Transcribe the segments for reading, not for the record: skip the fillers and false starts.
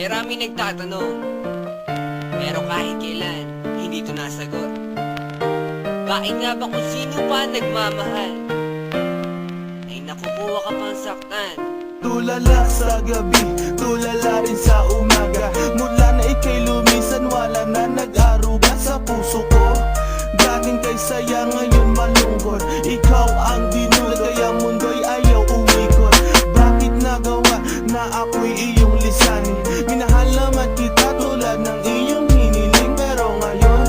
Maraming nagtatanong, pero kahit kailan, hindi ito nasagot. Bakit nga ba kung sino pa nagmamahal, ay nakukuha ka pang saktan? Tulala sa gabi, tulala rin sa umaga. Mula na ika'y lumisan, wala na nag-aruga sa puso ko. Dating kay saya, ngayon malungkot. Ikaw ang dinulad, kaya mundo'y ayaw umikot. Bakit nagawa na ako'y iyong lisanin? Minahal naman kita tulad ng iyong hiniling, pero ngayon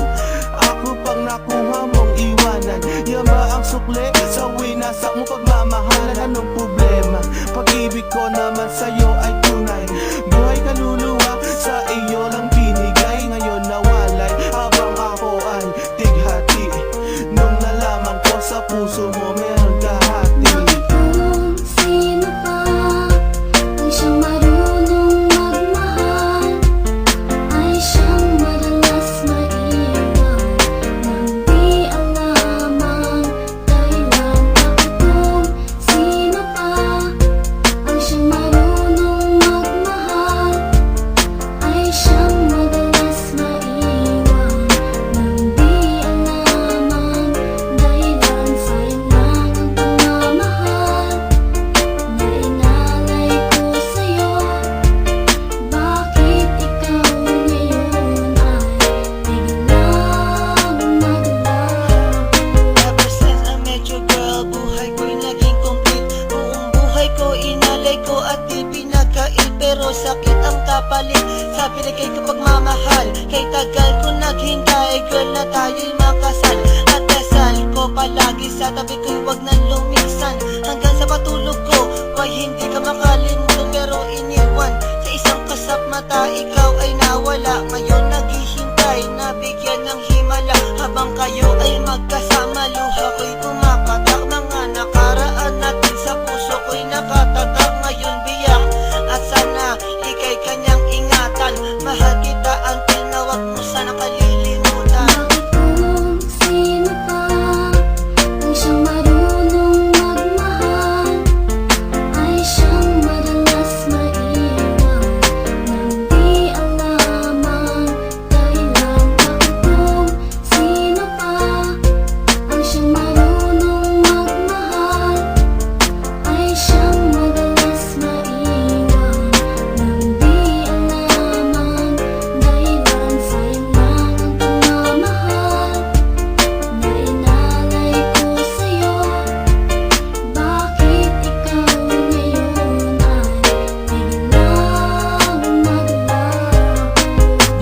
ako pang nakuha mong iwanan. Yan ba ang sukle sa winasak mo pagmamahalan? Anong problema? Pag-ibig ko naman sa'yo ay tunay. Buhay kaluluwa sa iyo lang binigay. Ngayon nawalay habang ako ay tighati. Nung nalaman ko sa puso mo meron kahati. Kung sino pa ang siyang marunong magmahal, ay siyang madalas maiwan nang di alam ang dahilan. Kung sino pa ang siyang marunong magmahal, ay siyang madalas maiwan nang di alam ang dahilan. Sayang lang ang pagmamahal na inalay ko sa'yo. Bakit ikaw ngayon ay biglang naglaho? Ever since I met you, girl, buhay ko'y naging complete. Buong buhay ko inalay ko at di pinagkait, pero sakit ang kapalit sa binigay ko pagmamahal. Kay tagal ko naghintay, girl, na tayo'y makasal. At dasal ko palagi sa tabi ko'y wag na lumisan. Hanggang sa patulog ko, why hindi ka makalimutan, pero iniwan sa isang kasap mata. Ikaw ay nawala, ngayon naghihintay na bigyan ng himala. Habang kayo ay magkasama, luha ko'y pumapatak. Mga nakaraan natin sa puso ko'y nakatatak. Ngayon biyak at sana ika'y kanyang ingatan. Mahal kita until na wag mo sana kalilimutan. Bakit kung sino pa ang siyang marunong magmahal, ay siyang madalas maiwan nang di alam ang dahilan? Bakit kung sino pa ang siyang marunong magmahal, ay siyang madalas maiwan nang di alam ang dahilan? Sayang lang ang pagmamahal na inalay ko sa'yo. Bakit ikaw ngayon ay biglang naglaho?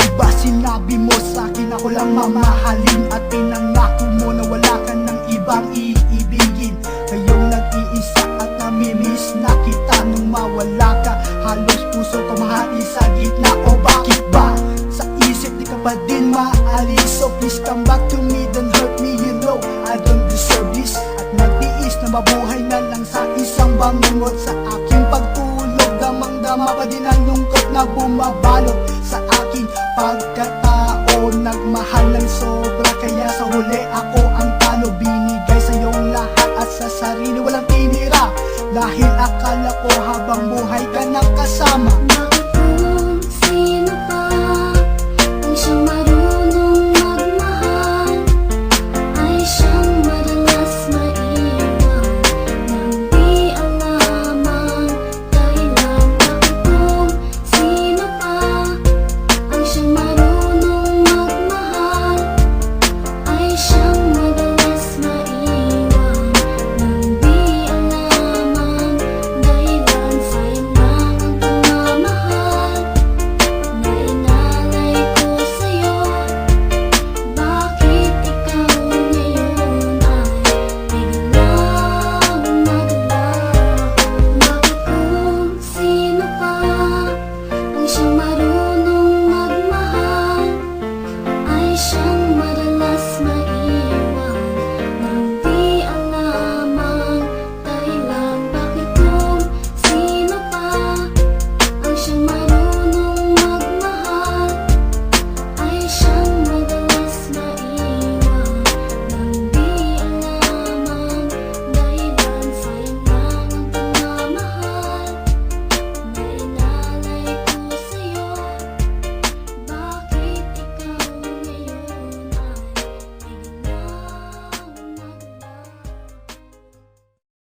Diba sinabi mo sa'kin ako lang mamahalin, at pinangako mo na wala ka ng ibang iibigin. Ngayong nag-iisa at namimiss na kita. Nung mawala ka, halos puso ko mahati sa gitna. O bakit ba sa isip di ka pa din maalis? So please come back to me, don't hurt me, you know I don't deserve this. At nagtiis na mabuhay na lang sa isang bangungot. Sa aking pagtulog, damang-dama pa din ang lungkot na bumabalot sa aking pagkatao. Nagmahal ng sobra, kaya sa huli ako ang talo. Binigay sa iyong lahat at sa sarili walang tinira, dahil akala ko habang buhay ka nakasama.